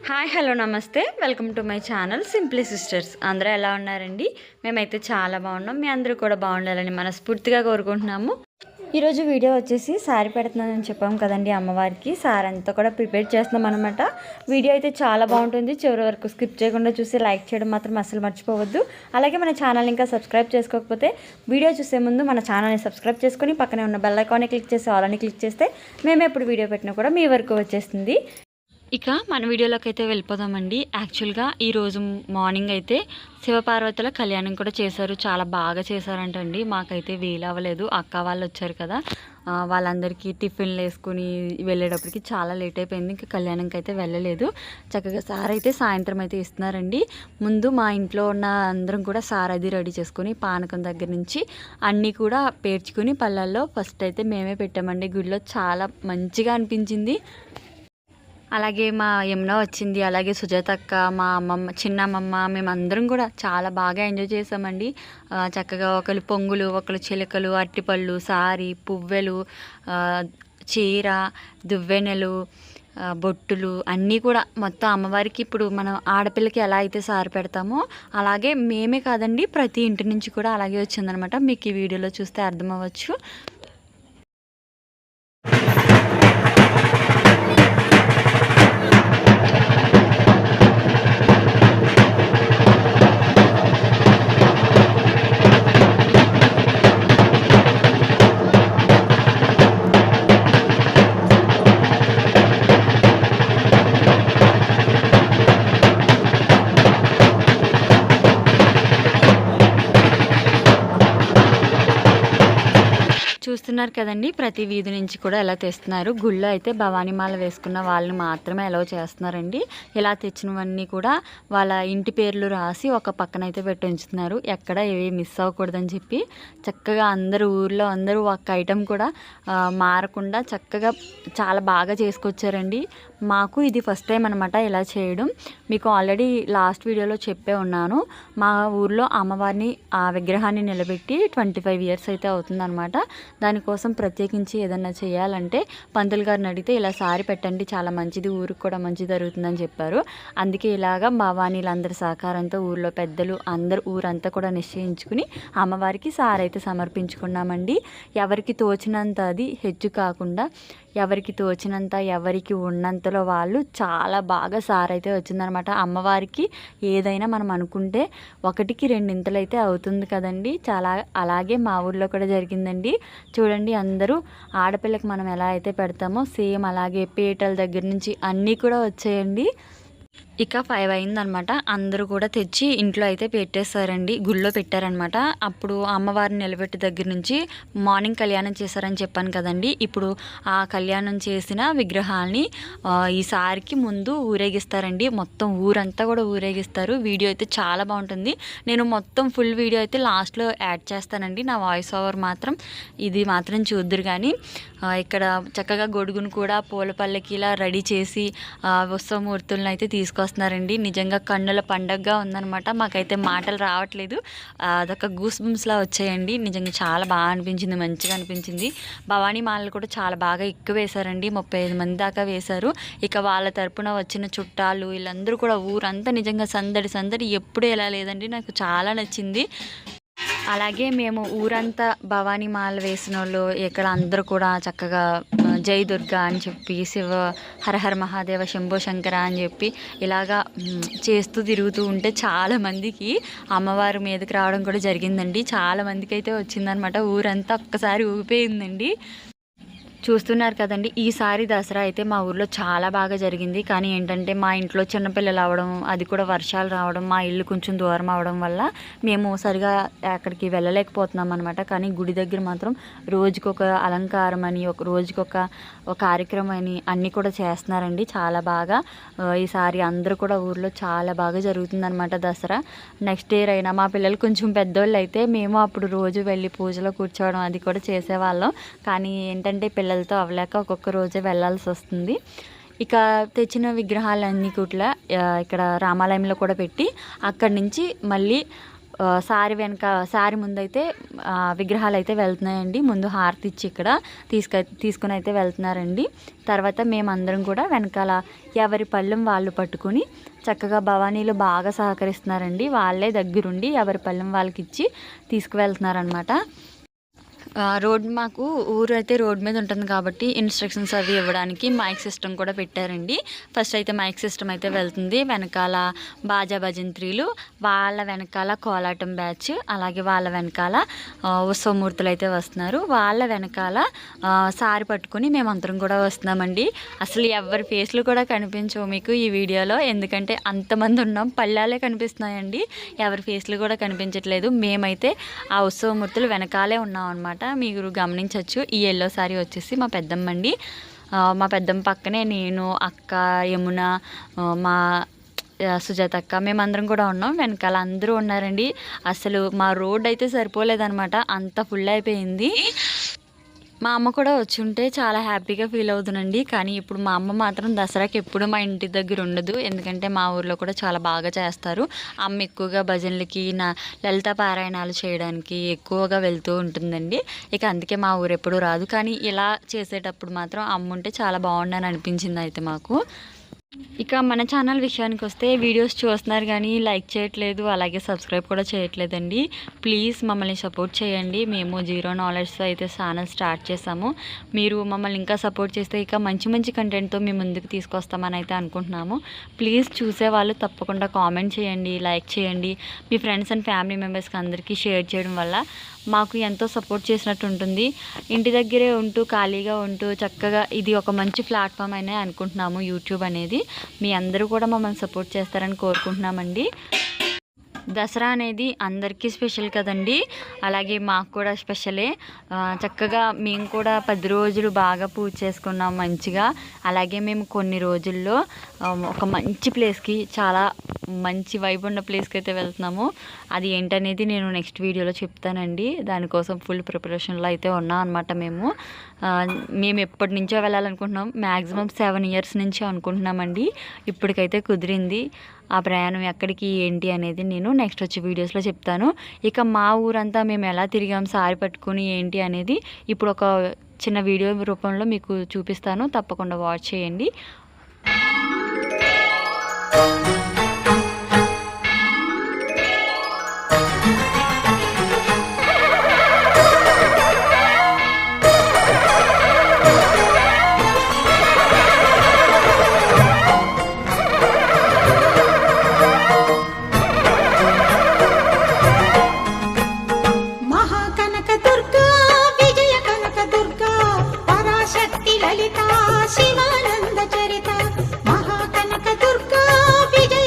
Hi hello నమస్తే welcome to my channel simply sisters. అందరూ ఎలా ఉన్నారండి? మేమైతే చాలా బాగున్నాం. మీ అందరూ కూడా బాగుండాలని మనస్ఫూర్తిగా కోరుకుంటున్నాము. ఈరోజు వీడియో వచ్చేసి సారీ పెడుతున్నానని చెప్పాం కదండి అమ్మవారికి. సారీ అంతా కూడా ప్రిపేర్ చేస్తున్నాం అనమాట. వీడియో అయితే చాలా బాగుంటుంది. చివరి వరకు స్కిప్ చేయకుండా చూసి లైక్ చేయడం మాత్రం అస్సలు మర్చిపోవద్దు. అలాగే మన ఛానల్ ఇంకా సబ్స్క్రైబ్ చేసుకోకపోతే వీడియో చూసే ముందు మన ఛానల్ని సబ్స్క్రైబ్ చేసుకొని పక్కనే ఉన్న బెల్ ఐకాన్ని క్లిక్ చేసి ఆల్ అని క్లిక్ చేస్తే మేము ఎప్పుడు వీడియో పెట్టినా కూడా మీ వరకు వచ్చేస్తుంది. ఇక మన వీడియోలోకి అయితే వెళ్ళిపోదామండి. యాక్చువల్గా ఈరోజు మార్నింగ్ అయితే శివపార్వతుల కళ్యాణం కూడా చేశారు. చాలా బాగా చేశారంటండి. మాకైతే వీలు అవ్వలేదు. అక్క వాళ్ళు వచ్చారు కదా, వాళ్ళందరికీ టిఫిన్లు వేసుకుని వెళ్ళేటప్పటికి చాలా లేట్ అయిపోయింది. ఇంకా కళ్యాణంకి అయితే వెళ్ళలేదు. చక్కగా సార్ అయితే సాయంత్రం అయితే ఇస్తున్నారండి. ముందు మా ఇంట్లో ఉన్న అందరం కూడా సార్ అది రెడీ చేసుకుని పానకం దగ్గర నుంచి అన్నీ కూడా పేర్చుకుని పళ్ళల్లో ఫస్ట్ అయితే మేమే పెట్టామండి. గుడిలో చాలా మంచిగా అనిపించింది. అలాగే మా యమున వచ్చింది, అలాగే సుజాత అక్క, మా అమ్మమ్మ, చిన్నమ్మమ్మ, మేమందరం కూడా చాలా బాగా ఎంజాయ్ చేసామండి. చక్కగా ఒకరు పొంగులు, ఒకరు చిలకలు, అరటిపళ్ళు, సారీ, పువ్వులు, చీర, దువ్వెనలు, బొట్టులు అన్నీ కూడా మొత్తం అమ్మవారికి ఇప్పుడు మనం ఆడపిల్లకి ఎలా అయితే సారి పెడతామో అలాగే మేమే కాదండి ప్రతి ఇంటి నుంచి కూడా అలాగే వచ్చిందనమాట. మీకు ఈ వీడియోలో చూస్తే అర్థమవ్వచ్చు. చూస్తున్నారు కదండి, ప్రతి వీధి నుంచి కూడా ఎలా తెస్తున్నారు. గుళ్ళో అయితే భవానీమాల వేసుకున్న వాళ్ళని మాత్రమే ఎలా చేస్తున్నారండి. ఇలా తెచ్చినవన్నీ కూడా వాళ్ళ ఇంటి పేర్లు రాసి ఒక పక్కన అయితే పెట్టి ఉంచుతున్నారు. ఎక్కడ ఏవి మిస్ అవ్వకూడదని చెప్పి చక్కగా అందరూ ఊర్లో అందరూ ఒక ఐటెం కూడా మారకుండా చక్కగా చాలా బాగా చేసుకొచ్చారండి. మాకు ఇది ఫస్ట్ టైం అనమాట ఇలా చేయడం. మీకు ఆల్రెడీ లాస్ట్ వీడియోలో చెప్పే ఉన్నాను. మా ఊర్లో అమ్మవారిని ఆ విగ్రహాన్ని నిలబెట్టి 25 ఇయర్స్ అయితే అవుతుందన్నమాట. దానికోసం ప్రత్యేకించి ఏదన్నా చేయాలంటే పంతులు గారిని అడిగితే ఇలా సారి పెట్టండి, చాలా మంచిది, ఊరికి కూడా మంచి జరుగుతుందని చెప్పారు. అందుకే ఇలాగా భవానీలందరి సహకారంతో ఊర్లో పెద్దలు అందరూ ఊరంతా కూడా నిశ్చయించుకుని అమ్మవారికి సారి అయితే సమర్పించుకున్నామండి. ఎవరికి తోచినంత అది హెచ్చు కాకుండా ఎవరికి తోచినంత ఎవరికి ఉన్నంతలో వాళ్ళు చాలా బాగా సార్ అయితే వచ్చిందనమాట. అమ్మవారికి ఏదైనా మనం అనుకుంటే 1కి 2 అయితే అవుతుంది కదండి. చాలా అలాగే మా ఊర్లో కూడా జరిగిందండి. చూడండి, అందరూ ఆడపిల్లకి మనం ఎలా అయితే పెడతామో సేమ్ అలాగే పీటల దగ్గర నుంచి అన్నీ కూడా వచ్చాయండి. ఇక 5 అయిందనమాట. అందరూ కూడా తెచ్చి ఇంట్లో అయితే పెట్టేశారండి. గుళ్ళో పెట్టారనమాట. అప్పుడు అమ్మవారిని నిలబెట్టి దగ్గర నుంచి మార్నింగ్ కళ్యాణం చేశారని చెప్పాను కదండి. ఇప్పుడు ఆ కళ్యాణం చేసిన విగ్రహాన్ని ఈసారికి ముందు ఊరేగిస్తారండి. మొత్తం ఊరంతా కూడా ఊరేగిస్తారు. వీడియో అయితే చాలా బాగుంటుంది. నేను మొత్తం ఫుల్ వీడియో అయితే లాస్ట్లో యాడ్ చేస్తానండి. నా వాయిస్ ఓవర్ మాత్రం ఇది మాత్రం చూద్దురు. కానీ ఇక్కడ చక్కగా గొడుగును కూడా పూల పల్లకిలా రెడీ చేసి ఉత్సవమూర్తులను అయితే తీసుకొస్తున్నారండి. నిజంగా కన్నుల పండగగా ఉందన్నమాట. మాకైతే మాటలు రావట్లేదు. అదొక గూస్ బంప్స్లా వచ్చాయండి. నిజంగా చాలా బాగా అనిపించింది, మంచిగా అనిపించింది. భవానీ మాలలు కూడా చాలా బాగా ఎక్కువ వేశారండి. 35 మంది దాకా వేశారు. ఇక వాళ్ళ తరపున వచ్చిన చుట్టాలు వీళ్ళందరూ కూడా ఊరంతా నిజంగా సందడి సందడి ఎప్పుడూ ఎలా లేదండి. నాకు చాలా నచ్చింది. అలాగే మేము ఊరంతా భవానీ మాల వేసిన వాళ్ళు ఇక్కడ అందరూ కూడా చక్కగా జై దుర్గా అని చెప్పి, శివ హరహర మహాదేవ శంభో శంకర అని చెప్పి ఇలాగా చేస్తూ తిరుగుతూ ఉంటే చాలామందికి అమ్మవారి మీదకి రావడం కూడా జరిగిందండి. చాలామందికి అయితే వచ్చిందనమాట. ఊరంతా ఒక్కసారి ఊగిపోయిందండి. చూస్తున్నారు కదండి, ఈసారి దసరా అయితే మా ఊర్లో చాలా బాగా జరిగింది. కానీ ఏంటంటే మా ఇంట్లో చిన్నపిల్లలు అవడం, అది కూడా వర్షాలు రావడం, మా ఇల్లు కొంచెం దూరం అవడం వల్ల మేము సరిగా అక్కడికి వెళ్ళలేకపోతున్నాం అనమాట. కానీ గుడి దగ్గర మాత్రం రోజుకొక అలంకారం అని, ఒక రోజుకొక కార్యక్రమం అని అన్నీ కూడా చేస్తున్నారండి. చాలా బాగా ఈసారి అందరూ కూడా ఊర్లో చాలా బాగా జరుగుతుందనమాట దసరా. నెక్స్ట్ ఇయర్ అయినా మా పిల్లలు కొంచెం పెద్దోళ్ళు అయితే మేము అప్పుడు రోజు వెళ్ళి పూజలో కూర్చోవడం అది కూడా చేసేవాళ్ళం. కానీ ఏంటంటే పిల్లలతో అవ్వలేక ఒక్కొక్క రోజే వెళ్ళాల్సి వస్తుంది. ఇక తెచ్చిన విగ్రహాలన్నీ కూడా ఇక్కడ రామాలయంలో కూడా పెట్టి అక్కడి నుంచి మళ్ళీ సారి ముందైతే విగ్రహాలు అయితే వెళ్తున్నాయండి. ముందు హారతి ఇచ్చి ఇక్కడ తీసుకుని అయితే వెళ్తున్నారండి. తర్వాత మేమందరం కూడా వెనకాల ఎవరి పళ్ళెం వాళ్ళు పట్టుకుని చక్కగా భవానీలు బాగా సహకరిస్తున్నారండి. వాళ్ళే దగ్గరుండి ఎవరి పళ్ళెం వాళ్ళకి ఇచ్చి తీసుకువెళ్తున్నారనమాట. మాకు ఊరు అయితే రోడ్ మీద ఉంటుంది కాబట్టి ఇన్స్ట్రక్షన్స్ అవి ఇవ్వడానికి మైక్ సిస్టమ్ కూడా పెట్టారండి. ఫస్ట్ అయితే మైక్ సిస్టమ్ అయితే వెళ్తుంది, వెనకాల బాజా భజంత్రీలు, వాళ్ళ వెనకాల కోలాటం బ్యాచ్, అలాగే వాళ్ళ వెనకాల ఉత్సవమూర్తులు అయితే వస్తున్నారు. వాళ్ళ వెనకాల సారి పట్టుకుని మేమందరం కూడా వస్తున్నామండి. అసలు ఎవరి ఫేస్లు కూడా కనిపించవు మీకు ఈ వీడియోలో, ఎందుకంటే అంతమంది ఉన్నాం. పళ్ళాలే కనిపిస్తున్నాయండి, ఎవరి ఫేస్లు కూడా కనిపించట్లేదు. మేమైతే ఆ ఉత్సవమూర్తులు వెనకాలే ఉన్నాం అనమాట. మీరు గమనించవచ్చు. ఈ ఎల్లో సారీ వచ్చేసి మా పెద్దమ్మ అండి. మా పెద్దమ్మ పక్కనే నేను, అక్క యమున, మా సుజాత అక్క, మేమందరం కూడా ఉన్నాం. వెనకాల అందరూ ఉన్నారండి. అసలు మా రోడ్ అయితే సరిపోలేదనమాట, అంత ఫుల్ అయిపోయింది. మా అమ్మ కూడా వచ్చి ఉంటే చాలా హ్యాపీగా ఫీల్ అవుతుందండి. కానీ ఇప్పుడు మా అమ్మ మాత్రం దసరాకి ఎప్పుడు మా ఇంటి దగ్గర ఉండదు, ఎందుకంటే మా ఊర్లో కూడా చాలా బాగా చేస్తారు. అమ్మ ఎక్కువగా భజనలకి లలిత పారాయణాలు చేయడానికి ఎక్కువగా వెళ్తూ ఉంటుందండి. ఇక అందుకే మా ఊరు ఎప్పుడు రాదు. కానీ ఇలా చేసేటప్పుడు మాత్రం అమ్మ ఉంటే చాలా బాగుండని అనిపించింది అయితే మాకు. ఇక మన ఛానల్ విషయానికి వస్తే వీడియోస్ చూస్తున్నారు కానీ లైక్ చేయట్లేదు, అలాగే సబ్స్క్రైబ్ కూడా చేయట్లేదండి. ప్లీజ్ మమ్మల్ని సపోర్ట్ చేయండి. మేము జీరో నాలెడ్జ్తో అయితే ఛానల్ స్టార్ట్ చేసాము. మీరు మమ్మల్ని ఇంకా సపోర్ట్ చేస్తే ఇక మంచి మంచి కంటెంట్తో మేము ముందుకు తీసుకొస్తామని అయితే అనుకుంటున్నాము. ప్లీజ్ చూసేవాళ్ళు తప్పకుండా కామెంట్ చేయండి, లైక్ చేయండి. మీ ఫ్రెండ్స్ అండ్ ఫ్యామిలీ మెంబర్స్కి అందరికీ షేర్ చేయడం వల్ల మాకు ఎంతో సపోర్ట్ చేసినట్టు ఉంటుంది. ఇంటి దగ్గరే ఉంటూ ఖాళీగా ఉంటూ చక్కగా ఇది ఒక మంచి ప్లాట్ఫామ్ అనే అనుకుంటున్నాము యూట్యూబ్ అనేది. మీ అందరూ కూడా మమ్మల్ని సపోర్ట్ చేస్తారని కోరుకుంటున్నామండి. దసరా అనేది అందరికీ స్పెషల్ కదండి, అలాగే మాకు కూడా స్పెషలే. చక్కగా మేము కూడా 10 రోజులు బాగా పూజ చేసుకున్నాం మంచిగా. అలాగే మేము కొన్ని రోజుల్లో ఒక మంచి ప్లేస్కి, చాలా మంచి వైబ్ ఉన్న ప్లేస్కి అయితే వెళ్తున్నాము. అది ఏంటనేది నేను నెక్స్ట్ వీడియోలో చెప్తానండి. దానికోసం ఫుల్ ప్రిపరేషన్లో అయితే ఉన్నాం అనమాట. మేము ఎప్పటి నుంచో వెళ్ళాలనుకుంటున్నాం, మ్యాక్సిమం 7 years నుంచి అనుకుంటున్నామండి. ఇప్పటికైతే కుదిరింది. ఆ ప్రయాణం ఎక్కడికి ఏంటి అనేది నేను నెక్స్ట్ వచ్చే వీడియోస్లో చెప్తాను. ఇక మా ఊరంతా మేము ఎలా తిరిగాం సారి పట్టుకుని ఏంటి అనేది ఇప్పుడు ఒక చిన్న వీడియో రూపంలో మీకు చూపిస్తాను, తప్పకుండా వాచ్ చేయండి. లలిత శివానంద చరిత మహాకనక దుర్గా విజయ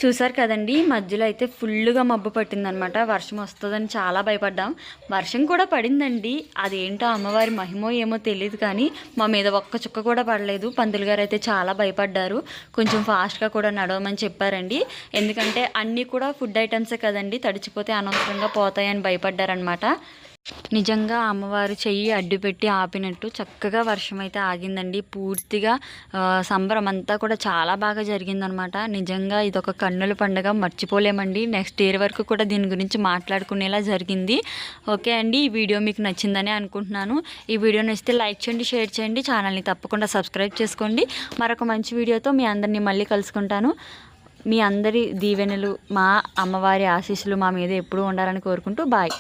చూసారు కదండి, మధ్యలో అయితే ఫుల్గా మబ్బు పట్టిందనమాట. వర్షం వస్తుందని చాలా భయపడ్డాం. వర్షం కూడా పడిందండి. అదేంటో అమ్మవారి మహిమో ఏమో తెలియదు, కానీ మా మీద ఒక్క చుక్క కూడా పడలేదు. పంతులు గారు అయితే చాలా భయపడ్డారు. కొంచెం ఫాస్ట్గా కూడా నడవమని చెప్పారండి. ఎందుకంటే అన్నీ కూడా ఫుడ్ ఐటమ్సే కదండి, తడిచిపోతే అనవసరంగా పోతాయని భయపడ్డారనమాట. నిజంగా అమ్మవారు చెయ్యి అడ్డుపెట్టి ఆపినట్టు చక్కగా వర్షం అయితే ఆగిందండి. పూర్తిగా సంబరం అంతా కూడా చాలా బాగా జరిగిందనమాట. నిజంగా ఇదొక కన్నుల పండుగ, మర్చిపోలేమండి. నెక్స్ట్ ఇయర్ వరకు కూడా దీని గురించి మాట్లాడుకునేలా జరిగింది. ఓకే అండి, ఈ వీడియో మీకు నచ్చిందని అనుకుంటున్నాను. ఈ వీడియో నచ్చితే లైక్ చేయండి, షేర్ చేయండి, ఛానల్ని తప్పకుండా సబ్స్క్రైబ్ చేసుకోండి. మరొక మంచి వీడియోతో మీ అందరినీ మళ్ళీ కలుసుకుంటాను. మీ అందరి దీవెనలు, మా అమ్మవారి ఆశీస్సులు మా మీద ఎప్పుడూ ఉండాలని కోరుకుంటూ బాయ్.